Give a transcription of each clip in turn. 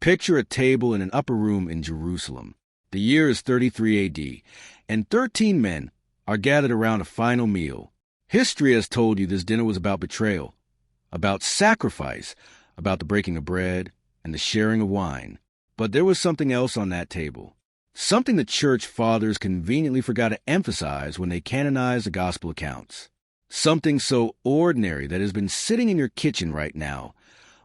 Picture a table in an upper room in Jerusalem. The year is 33 AD, and 13 men are gathered around a final meal. History has told you this dinner was about betrayal, about sacrifice, about the breaking of bread, and the sharing of wine. But there was something else on that table. Something the church fathers conveniently forgot to emphasize when they canonized the gospel accounts. Something so ordinary that has been sitting in your kitchen right now,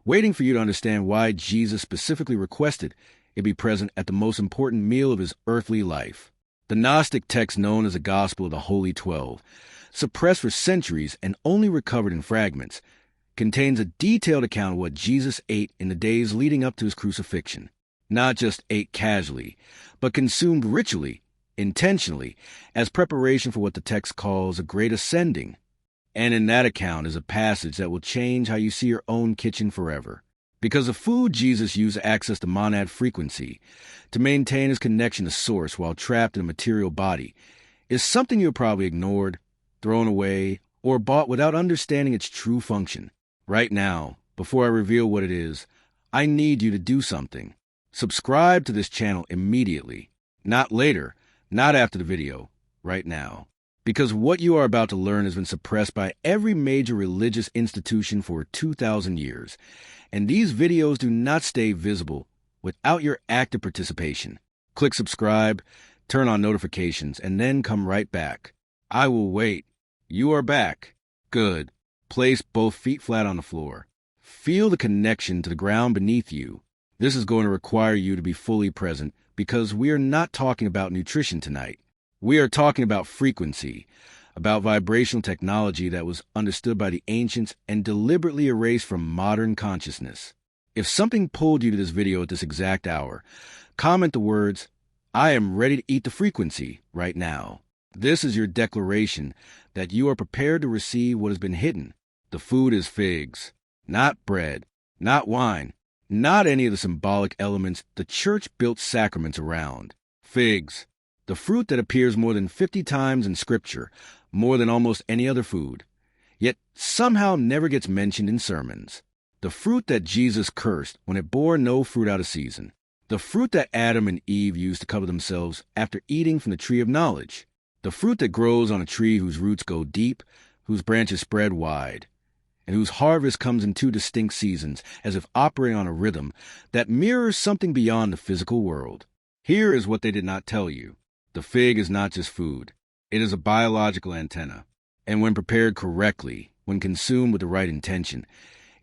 waiting for you to understand why Jesus specifically requested it be present at the most important meal of his earthly life. The Gnostic text known as the Gospel of the Holy 12, suppressed for centuries and only recovered in fragments, contains a detailed account of what Jesus ate in the days leading up to his crucifixion. Not just ate casually, but consumed ritually, intentionally, as preparation for what the text calls a great ascending. And in that account is a passage that will change how you see your own kitchen forever. Because the food Jesus used to access the monad frequency, to maintain his connection to Source while trapped in a material body, is something you probably ignored, thrown away, or bought without understanding its true function. Right now, before I reveal what it is, I need you to do something. Subscribe to this channel immediately. Not later, not after the video, right now. Because what you are about to learn has been suppressed by every major religious institution for 2,000 years, and these videos do not stay visible without your active participation. Click subscribe, turn on notifications, and then come right back. I will wait. You are back. Good. Place both feet flat on the floor. Feel the connection to the ground beneath you. This is going to require you to be fully present because we are not talking about nutrition tonight. We are talking about frequency, about vibrational technology that was understood by the ancients and deliberately erased from modern consciousness. If something pulled you to this video at this exact hour, comment the words, "I am ready to eat the frequency" right now. This is your declaration that you are prepared to receive what has been hidden. The food is figs, not bread, not wine, not any of the symbolic elements the church built sacraments around. Figs. The fruit that appears more than 50 times in Scripture, more than almost any other food, yet somehow never gets mentioned in sermons. The fruit that Jesus cursed when it bore no fruit out of season. The fruit that Adam and Eve used to cover themselves after eating from the tree of knowledge. The fruit that grows on a tree whose roots go deep, whose branches spread wide, and whose harvest comes in 2 distinct seasons, as if operating on a rhythm that mirrors something beyond the physical world. Here is what they did not tell you. The fig is not just food. It is a biological antenna. And when prepared correctly, when consumed with the right intention,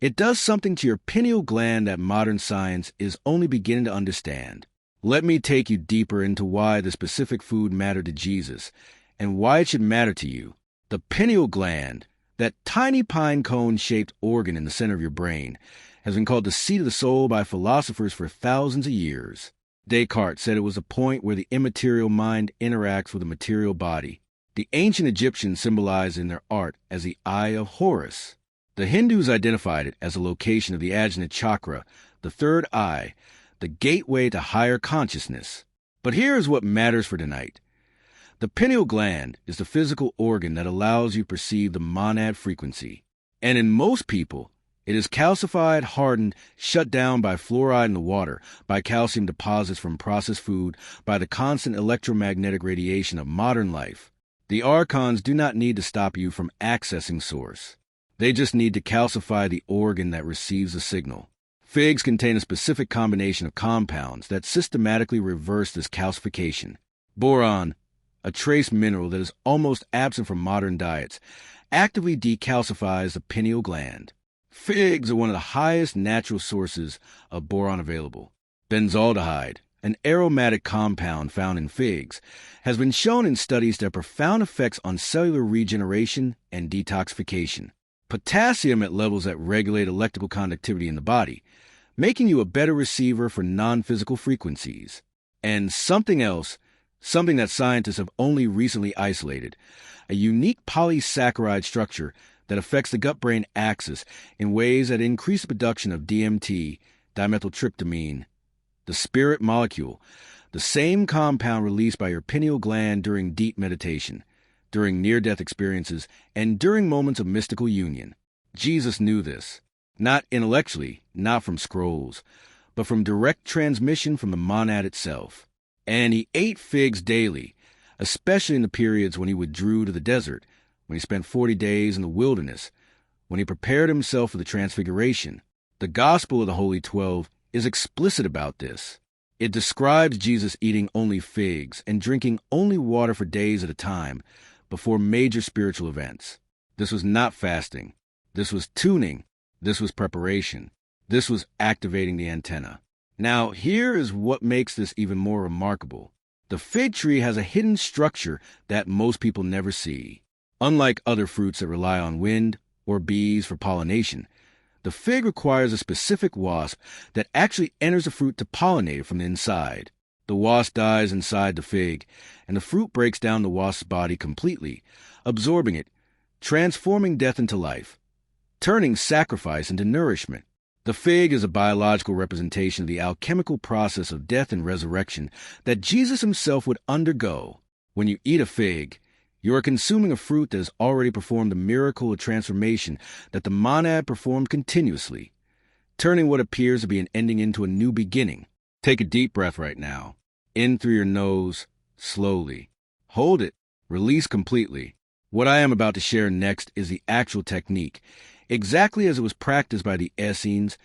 it does something to your pineal gland that modern science is only beginning to understand. Let me take you deeper into why the specific food mattered to Jesus and why it should matter to you. The pineal gland, that tiny pine cone-shaped organ in the center of your brain, has been called the seat of the soul by philosophers for thousands of years. Descartes said it was a point where the immaterial mind interacts with the material body. The ancient Egyptians symbolized in their art as the Eye of Horus. The Hindus identified it as a location of the Ajna chakra, the third eye, the gateway to higher consciousness. But here is what matters for tonight. The pineal gland is the physical organ that allows you to perceive the monad frequency. And in most people, it is calcified, hardened, shut down by fluoride in the water, by calcium deposits from processed food, by the constant electromagnetic radiation of modern life. The archons do not need to stop you from accessing Source. They just need to calcify the organ that receives the signal. Figs contain a specific combination of compounds that systematically reverse this calcification. Boron, a trace mineral that is almost absent from modern diets, actively decalcifies the pineal gland. Figs are one of the highest natural sources of boron available. Benzaldehyde, an aromatic compound found in figs, has been shown in studies to have profound effects on cellular regeneration and detoxification. Potassium at levels that regulate electrical conductivity in the body, making you a better receiver for non-physical frequencies. And something else, something that scientists have only recently isolated, a unique polysaccharide structure that affects the gut-brain axis in ways that increase the production of DMT, dimethyltryptamine, the spirit molecule, the same compound released by your pineal gland during deep meditation, during near-death experiences, and during moments of mystical union. Jesus knew this, not intellectually, not from scrolls, but from direct transmission from the monad itself. And he ate figs daily, especially in the periods when he withdrew to the desert, when he spent 40 days in the wilderness, when he prepared himself for the transfiguration. The Gospel of the Holy 12 is explicit about this. It describes Jesus eating only figs and drinking only water for days at a time before major spiritual events. This was not fasting. This was tuning. This was preparation. This was activating the antenna. Now, here is what makes this even more remarkable. The fig tree has a hidden structure that most people never see. Unlike other fruits that rely on wind or bees for pollination, the fig requires a specific wasp that actually enters the fruit to pollinate it from the inside. The wasp dies inside the fig, and the fruit breaks down the wasp's body completely, absorbing it, transforming death into life, turning sacrifice into nourishment. The fig is a biological representation of the alchemical process of death and resurrection that Jesus himself would undergo. When you eat a fig, you are consuming a fruit that has already performed the miracle of transformation that the monad performed continuously, turning what appears to be an ending into a new beginning. Take a deep breath right now. In through your nose, slowly. Hold it. Release completely. What I am about to share next is the actual technique, exactly as it was practiced by the Essenes,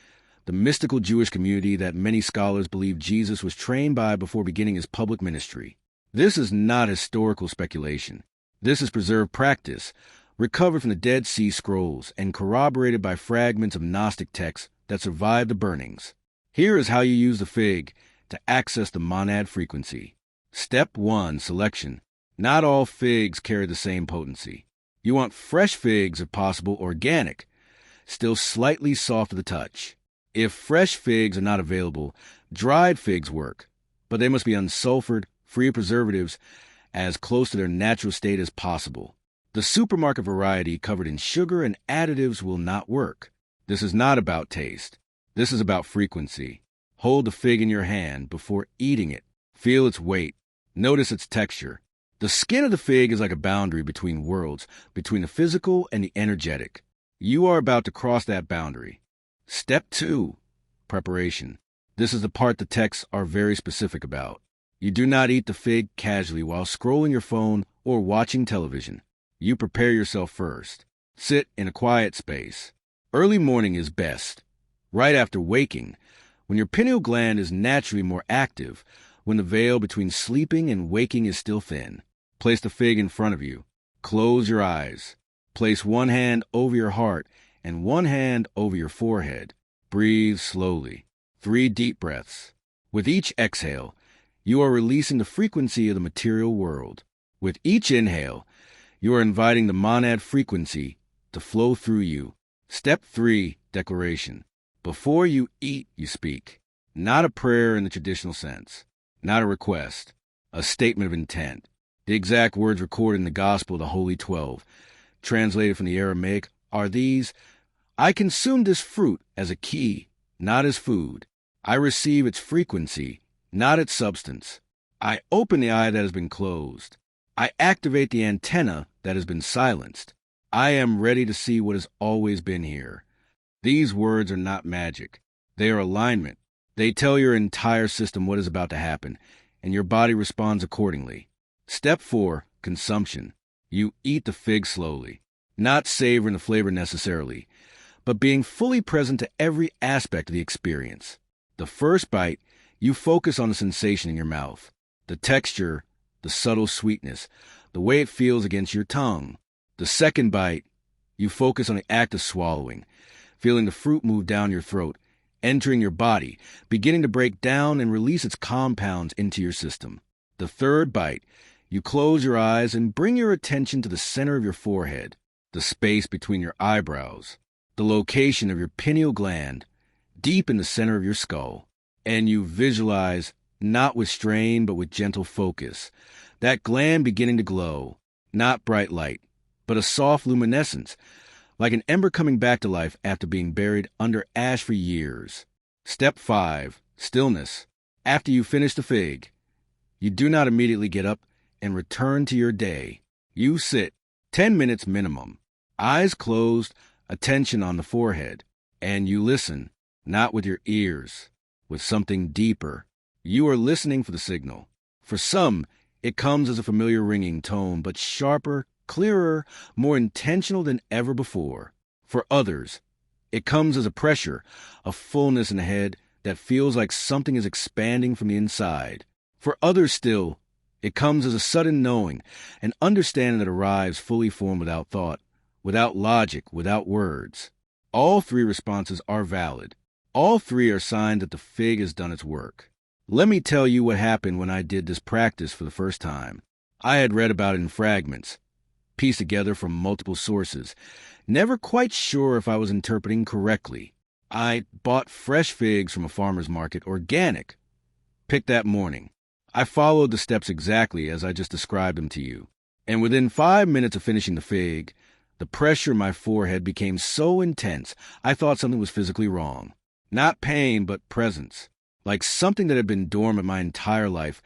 the mystical Jewish community that many scholars believe Jesus was trained by before beginning his public ministry. This is not historical speculation. This is preserved practice, recovered from the Dead Sea Scrolls and corroborated by fragments of Gnostic texts that survived the burnings. Here is how you use the fig to access the monad frequency. Step 1. Selection. Not all figs carry the same potency. You want fresh figs, if possible, organic, still slightly soft to the touch. If fresh figs are not available, dried figs work, but they must be unsulfured, free of preservatives, as close to their natural state as possible. The supermarket variety covered in sugar and additives will not work. This is not about taste. This is about frequency. Hold the fig in your hand before eating it. Feel its weight. Notice its texture. The skin of the fig is like a boundary between worlds, between the physical and the energetic. You are about to cross that boundary. Step 2. Preparation. This is the part the texts are very specific about. You do not eat the fig casually while scrolling your phone or watching television. You prepare yourself first. Sit in a quiet space. Early morning is best. Right after waking, when your pineal gland is naturally more active, when the veil between sleeping and waking is still thin. Place the fig in front of you. Close your eyes. Place one hand over your heart and one hand over your forehead. Breathe slowly. 3 deep breaths. With each exhale, you are releasing the frequency of the material world. With each inhale, you are inviting the monad frequency to flow through you. Step 3. Declaration. Before you eat, you speak. Not a prayer in the traditional sense. Not a request. A statement of intent. The exact words recorded in the Gospel of the Holy 12, translated from the Aramaic, are these: I consume this fruit as a key, not as food. I receive its frequency, not its substance. I open the eye that has been closed. I activate the antenna that has been silenced. I am ready to see what has always been here. These words are not magic. They are alignment. They tell your entire system what is about to happen, and your body responds accordingly. Step 4. Consumption. You eat the fig slowly, not savoring the flavor necessarily, but being fully present to every aspect of the experience. The first bite, you focus on the sensation in your mouth, the texture, the subtle sweetness, the way it feels against your tongue. The second bite, you focus on the act of swallowing, feeling the fruit move down your throat, entering your body, beginning to break down and release its compounds into your system. The third bite, you close your eyes and bring your attention to the center of your forehead, the space between your eyebrows, the location of your pineal gland, deep in the center of your skull. And you visualize, not with strain but with gentle focus, that gland beginning to glow, not bright light, but a soft luminescence, like an ember coming back to life after being buried under ash for years. Step 5. Stillness. After you finish the fig, you do not immediately get up and return to your day. You sit, 10 minutes minimum, eyes closed, attention on the forehead, and you listen, not with your ears, with something deeper. You are listening for the signal. For some, it comes as a familiar ringing tone, but sharper, clearer, more intentional than ever before. For others, it comes as a pressure, a fullness in the head that feels like something is expanding from the inside. For others still, it comes as a sudden knowing, an understanding that arrives fully formed without thought, without logic, without words. All three responses are valid. All three are signs that the fig has done its work. Let me tell you what happened when I did this practice for the first time. I had read about it in fragments, pieced together from multiple sources, never quite sure if I was interpreting correctly. I bought fresh figs from a farmer's market, organic, picked that morning. I followed the steps exactly as I just described them to you. And within 5 minutes of finishing the fig, the pressure in my forehead became so intense I thought something was physically wrong. Not pain, but presence. Like something that had been dormant my entire life,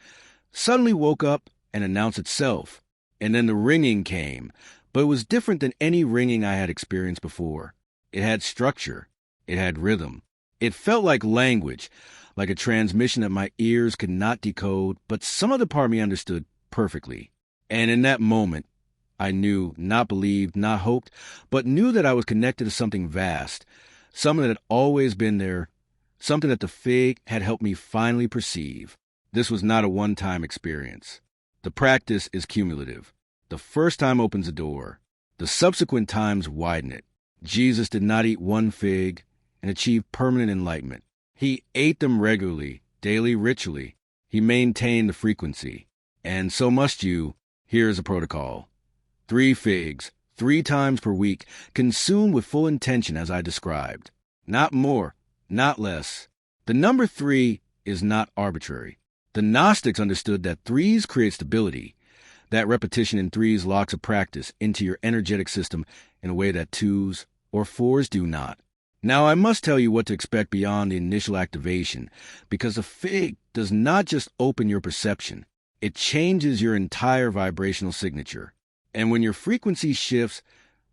suddenly woke up and announced itself. And then the ringing came, but it was different than any ringing I had experienced before. It had structure. It had rhythm. It felt like language, like a transmission that my ears could not decode, but some other part of me understood perfectly. And in that moment, I knew, not believed, not hoped, but knew that I was connected to something vast, something that had always been there, something that the fig had helped me finally perceive. This was not a one-time experience. The practice is cumulative. The first time opens a door. The subsequent times widen it. Jesus did not eat one fig and achieve permanent enlightenment. He ate them regularly, daily, ritually. He maintained the frequency. And so must you. Here is a protocol. 3 figs, 3 times per week, consumed with full intention as I described. Not more. Not less. The number 3 is not arbitrary. The Gnostics understood that 3s create stability. That repetition in 3s locks a practice into your energetic system in a way that 2s or 4s do not. Now, I must tell you what to expect beyond the initial activation, because a fig does not just open your perception. It changes your entire vibrational signature. And when your frequency shifts,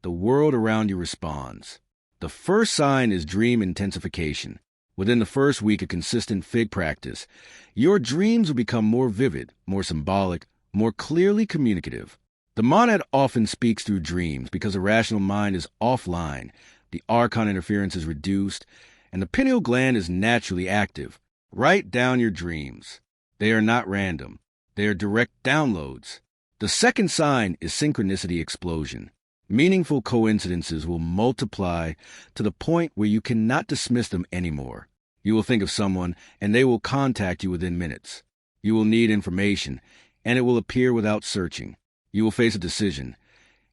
the world around you responds. The first sign is dream intensification. Within the first week of consistent fig practice, your dreams will become more vivid, more symbolic, more clearly communicative. The monad often speaks through dreams because the rational mind is offline, the archon interference is reduced, and the pineal gland is naturally active. Write down your dreams. They are not random. They are direct downloads. The second sign is synchronicity explosion. Meaningful coincidences will multiply to the point where you cannot dismiss them anymore. You will think of someone, and they will contact you within minutes. You will need information, and it will appear without searching. You will face a decision,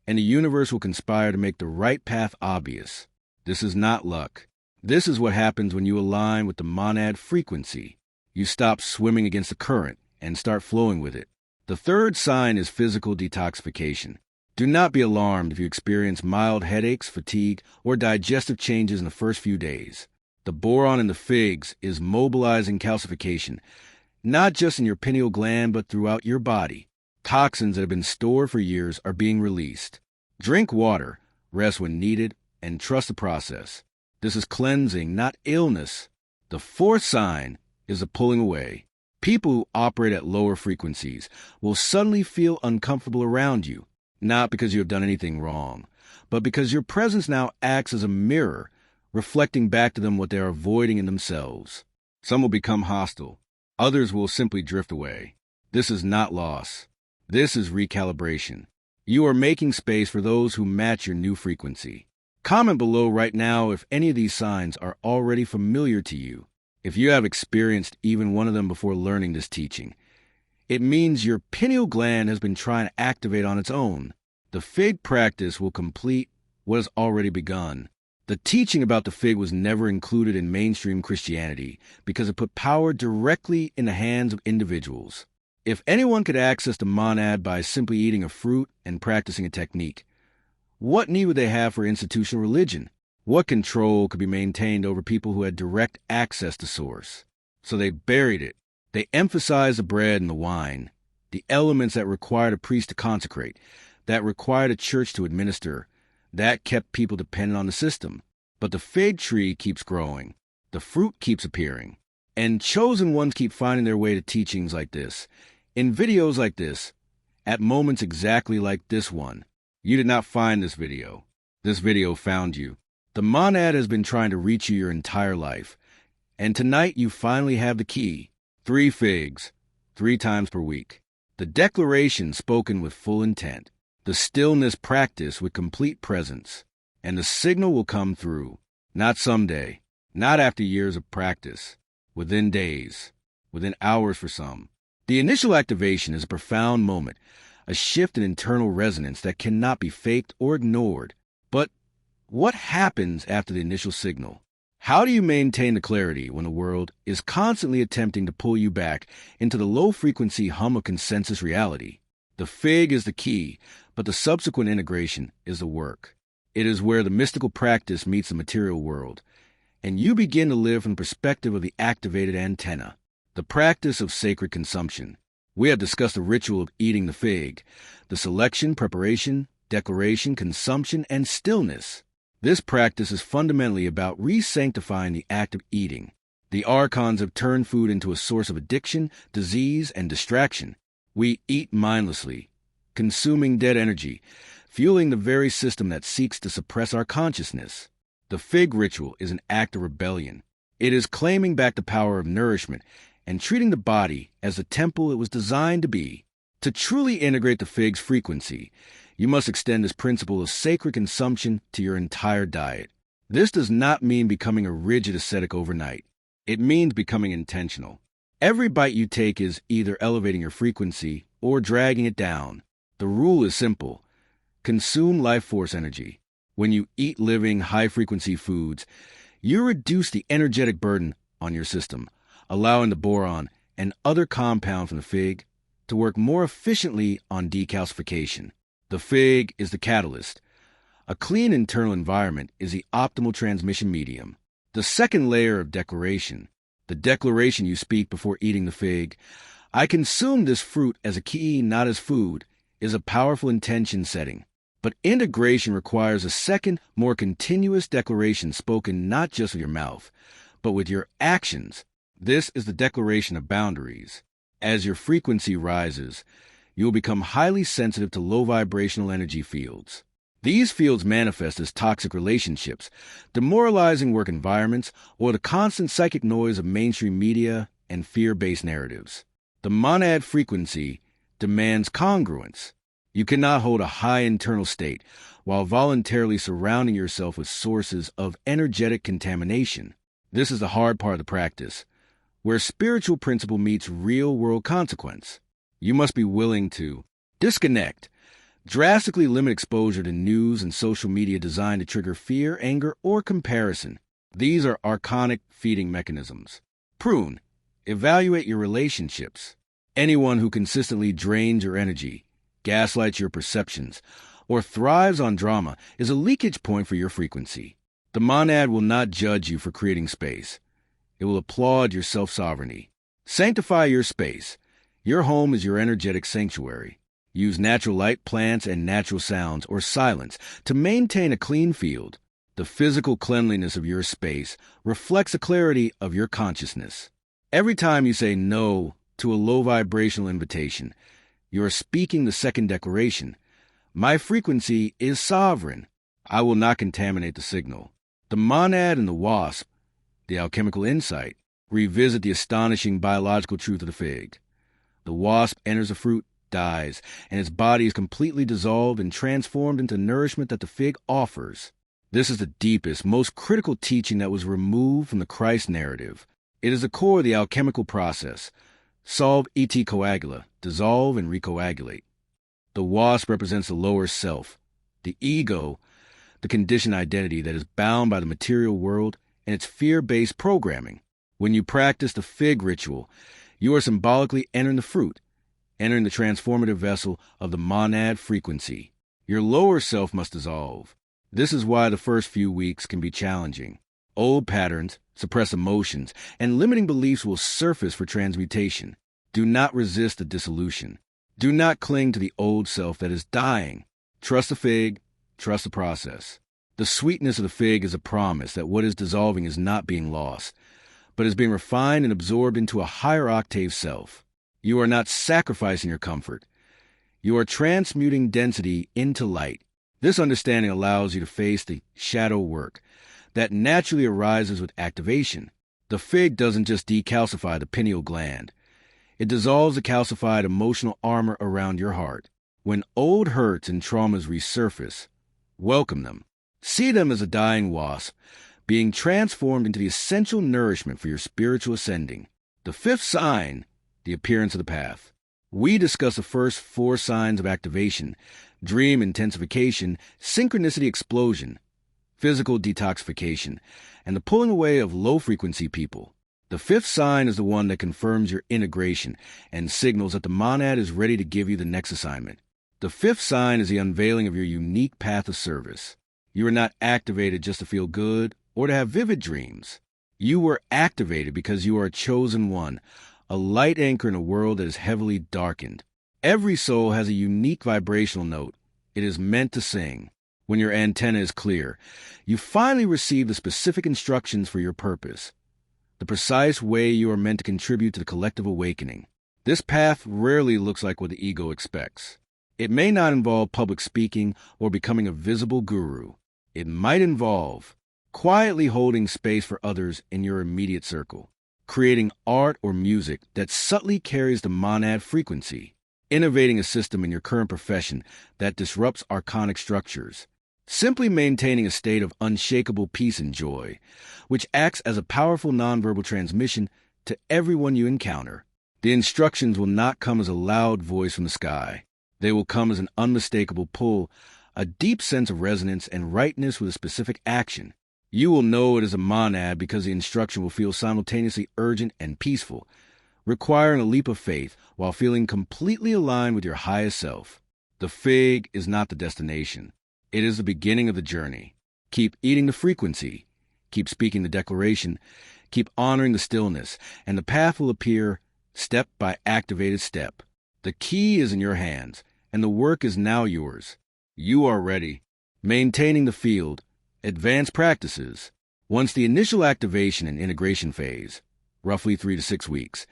and the universe will conspire to make the right path obvious. This is not luck. This is what happens when you align with the monad frequency. You stop swimming against the current and start flowing with it. The third sign is physical detoxification. Do not be alarmed if you experience mild headaches, fatigue, or digestive changes in the first few days. The boron in the figs is mobilizing calcification, not just in your pineal gland, but throughout your body. Toxins that have been stored for years are being released. Drink water, rest when needed, and trust the process. This is cleansing, not illness. The fourth sign is the pulling away. People who operate at lower frequencies will suddenly feel uncomfortable around you. Not because you have done anything wrong, but because your presence now acts as a mirror, reflecting back to them what they are avoiding in themselves. Some will become hostile. Others will simply drift away. This is not loss. This is recalibration. You are making space for those who match your new frequency. Comment below right now if any of these signs are already familiar to you. If you have experienced even one of them before learning this teaching, it means your pineal gland has been trying to activate on its own. The fig practice will complete what has already begun. The teaching about the fig was never included in mainstream Christianity because it put power directly in the hands of individuals. If anyone could access the monad by simply eating a fruit and practicing a technique, what need would they have for institutional religion? What control could be maintained over people who had direct access to source? So they buried it. They emphasized the bread and the wine, the elements that required a priest to consecrate, that required a church to administer. That kept people dependent on the system. But the fig tree keeps growing. The fruit keeps appearing. And chosen ones keep finding their way to teachings like this, in videos like this, at moments exactly like this one. You did not find this video. This video found you. The monad has been trying to reach you your entire life. And tonight you finally have the key. 3 figs, 3 times per week. The declaration spoken with full intent. The stillness practice with complete presence. And the signal will come through. Not someday. Not after years of practice. Within days. Within hours for some. The initial activation is a profound moment. A shift in internal resonance that cannot be faked or ignored. But what happens after the initial signal? How do you maintain the clarity when the world is constantly attempting to pull you back into the low-frequency hum of consensus reality? The fig is the key, but the subsequent integration is the work. It is where the mystical practice meets the material world, and you begin to live from the perspective of the activated antenna, the practice of sacred consumption. We have discussed the ritual of eating the fig, the selection, preparation, declaration, consumption, and stillness. This practice is fundamentally about re-sanctifying the act of eating. The archons have turned food into a source of addiction, disease, and distraction. We eat mindlessly, consuming dead energy, fueling the very system that seeks to suppress our consciousness. The fig ritual is an act of rebellion. It is claiming back the power of nourishment and treating the body as the temple it was designed to be. To truly integrate the fig's frequency, you must extend this principle of sacred consumption to your entire diet. This does not mean becoming a rigid ascetic overnight. It means becoming intentional. Every bite you take is either elevating your frequency or dragging it down. The rule is simple. Consume life force energy. When you eat living, high-frequency foods, you reduce the energetic burden on your system, allowing the boron and other compounds from the fig to work more efficiently on decalcification. The fig is the catalyst. A clean internal environment is the optimal transmission medium. The second layer of declaration, the declaration you speak before eating the fig, I consume this fruit as a key, not as food, is a powerful intention setting. But integration requires a second, more continuous declaration spoken not just with your mouth, but with your actions. This is the declaration of boundaries. As your frequency rises, you will become highly sensitive to low vibrational energy fields. These fields manifest as toxic relationships, demoralizing work environments, or the constant psychic noise of mainstream media and fear-based narratives. The monad frequency demands congruence. You cannot hold a high internal state while voluntarily surrounding yourself with sources of energetic contamination. This is the hard part of the practice, where spiritual principle meets real-world consequence. You must be willing to disconnect, drastically limit exposure to news and social media designed to trigger fear, anger, or comparison. These are archonic feeding mechanisms. Prune, evaluate your relationships. Anyone who consistently drains your energy, gaslights your perceptions, or thrives on drama is a leakage point for your frequency. The monad will not judge you for creating space. It will applaud your self-sovereignty. Sanctify your space. Your home is your energetic sanctuary. Use natural light, plants, and natural sounds or silence to maintain a clean field. The physical cleanliness of your space reflects the clarity of your consciousness. Every time you say no to a low vibrational invitation, you are speaking the second declaration. My frequency is sovereign. I will not contaminate the signal. The monad and the wasp, the alchemical insight, revisit the astonishing biological truth of the fig. The wasp enters a fruit, dies, and its body is completely dissolved and transformed into nourishment that the fig offers. This is the deepest, most critical teaching that was removed from the Christ narrative. It is the core of the alchemical process. Solve et coagula, dissolve and recoagulate. The wasp represents the lower self, the ego, the conditioned identity that is bound by the material world and its fear-based programming. When you practice the fig ritual, you are symbolically entering the fruit, entering the transformative vessel of the monad frequency. Your lower self must dissolve. This is why the first few weeks can be challenging. Old patterns, suppressed emotions, and limiting beliefs will surface for transmutation. Do not resist the dissolution. Do not cling to the old self that is dying. Trust the fig, trust the process. The sweetness of the fig is a promise that what is dissolving is not being lost, but is being refined and absorbed into a higher octave self. You are not sacrificing your comfort. You are transmuting density into light. This understanding allows you to face the shadow work that naturally arises with activation. The fig doesn't just decalcify the pineal gland. It dissolves the calcified emotional armor around your heart. When old hurts and traumas resurface, welcome them. See them as a dying wasp, being transformed into the essential nourishment for your spiritual ascending. The fifth sign, the appearance of the path. We discuss the first 4 signs of activation: dream intensification, synchronicity explosion, physical detoxification, and the pulling away of low-frequency people. The fifth sign is the one that confirms your integration and signals that the monad is ready to give you the next assignment. The fifth sign is the unveiling of your unique path of service. You are not activated just to feel good or to have vivid dreams. You were activated because you are a chosen one, a light anchor in a world that is heavily darkened. Every soul has a unique vibrational note it is meant to sing. When your antenna is clear, you finally receive the specific instructions for your purpose, the precise way you are meant to contribute to the collective awakening. This path rarely looks like what the ego expects. It may not involve public speaking or becoming a visible guru. It might involve quietly holding space for others in your immediate circle, creating art or music that subtly carries the monad frequency, innovating a system in your current profession that disrupts archonic structures, simply maintaining a state of unshakable peace and joy, which acts as a powerful nonverbal transmission to everyone you encounter. The instructions will not come as a loud voice from the sky. They will come as an unmistakable pull, a deep sense of resonance and rightness with a specific action. You will know it is a monad because the instruction will feel simultaneously urgent and peaceful, requiring a leap of faith while feeling completely aligned with your highest self. The fig is not the destination. It is the beginning of the journey. Keep eating the frequency. Keep speaking the declaration. Keep honoring the stillness, and the path will appear step by activated step. The key is in your hands, and the work is now yours. You are ready. Maintaining the field. Advanced practices. Once the initial activation and integration phase, roughly 3 to 6 weeks,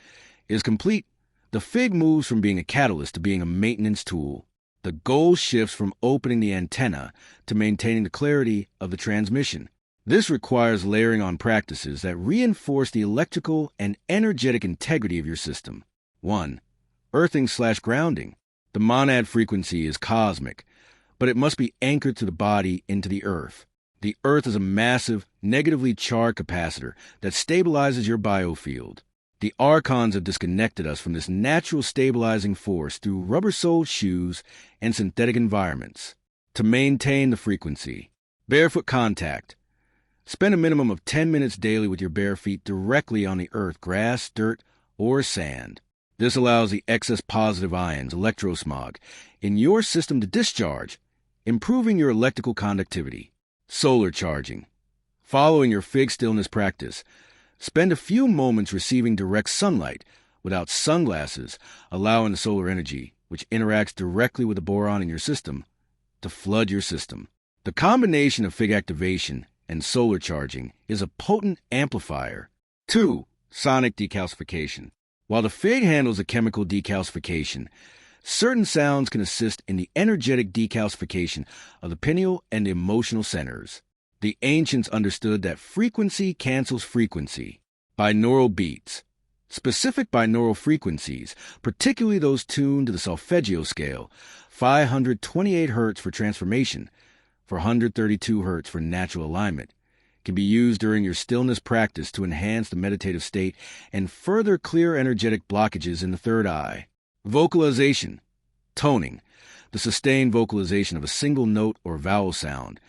is complete, the fig moves from being a catalyst to being a maintenance tool. The goal shifts from opening the antenna to maintaining the clarity of the transmission. This requires layering on practices that reinforce the electrical and energetic integrity of your system. 1. Earthing/grounding. The monad frequency is cosmic, but it must be anchored to the body into the earth. The earth is a massive, negatively charged capacitor that stabilizes your biofield. The archons have disconnected us from this natural stabilizing force through rubber-soled shoes and synthetic environments. To maintain the frequency. Barefoot contact. Spend a minimum of 10 minutes daily with your bare feet directly on the earth, grass, dirt, or sand. This allows the excess positive ions, electrosmog, in your system to discharge, improving your electrical conductivity. Solar charging. Following your fig stillness practice, spend a few moments receiving direct sunlight without sunglasses, allowing the solar energy, which interacts directly with the boron in your system, to flood your system. The combination of fig activation and solar charging is a potent amplifier. 2. Sonic decalcification. While the fig handles the chemical decalcification, certain sounds can assist in the energetic decalcification of the pineal and the emotional centers. The ancients understood that frequency cancels frequency. Binaural beats. Specific binaural frequencies, particularly those tuned to the solfeggio scale, 528 Hz for transformation, 432 Hz for natural alignment, can be used during your stillness practice to enhance the meditative state and further clear energetic blockages in the third eye. Vocalization. Toning. The sustained vocalization of a single note or vowel sound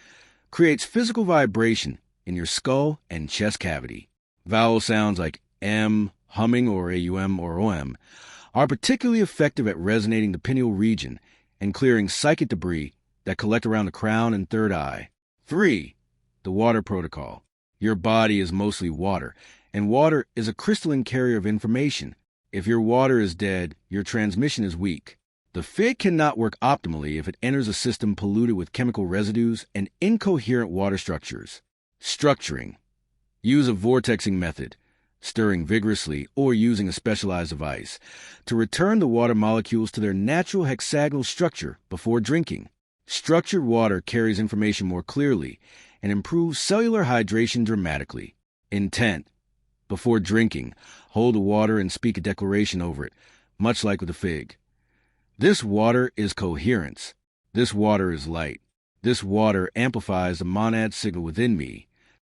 creates physical vibration in your skull and chest cavity. Vowel sounds like M, humming or AUM or OM are particularly effective at resonating the pineal region and clearing psychic debris that collect around the crown and third eye. 3. The water protocol. Your body is mostly water, and water is a crystalline carrier of information. If your water is dead, your transmission is weak. The fig cannot work optimally if it enters a system polluted with chemical residues and incoherent water structures. Structuring. Use a vortexing method. stirring vigorously or using a specialized device to return the water molecules to their natural hexagonal structure before drinking. Structured water carries information more clearly and improves cellular hydration dramatically. Intent. Before drinking, hold the water and speak a declaration over it, much like with a fig. This water is coherence. This water is light. This water amplifies the monad signal within me.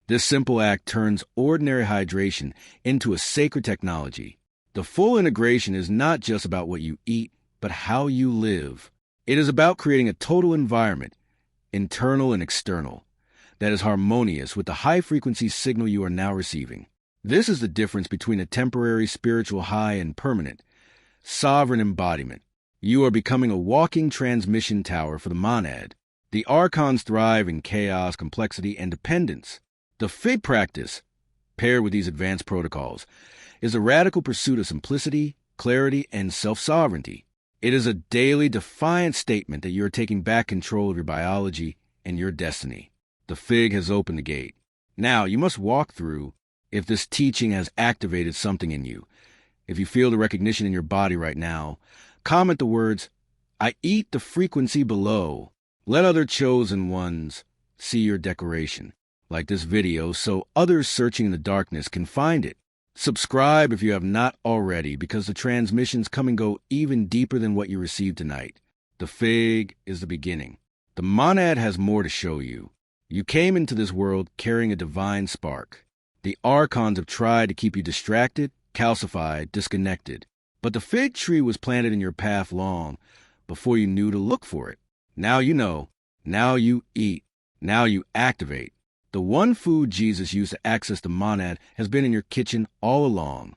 This simple act turns ordinary hydration into a sacred technology. The full integration is not just about what you eat, but how you live. It is about creating a total environment, internal and external, that is harmonious with the high-frequency signal you are now receiving. This is the difference between a temporary spiritual high and permanent, sovereign embodiment. You are becoming a walking transmission tower for the monad. The archons thrive in chaos, complexity, and dependence. The fig practice, paired with these advanced protocols, is a radical pursuit of simplicity, clarity, and self-sovereignty. It is a daily, defiant statement that you are taking back control of your biology and your destiny. The fig has opened the gate. Now, you must walk through if this teaching has activated something in you. If you feel the recognition in your body right now, comment the words, "I eat the frequency below." Let other chosen ones see your declaration, like this video, so others searching in the darkness can find it. Subscribe if you have not already, because the transmissions come and go even deeper than what you received tonight. The fig is the beginning. The monad has more to show you. You came into this world carrying a divine spark. The archons have tried to keep you distracted, calcified, disconnected. But the fig tree was planted in your path long before you knew to look for it. Now you know. Now you eat. Now you activate. The one food Jesus used to access the monad has been in your kitchen all along.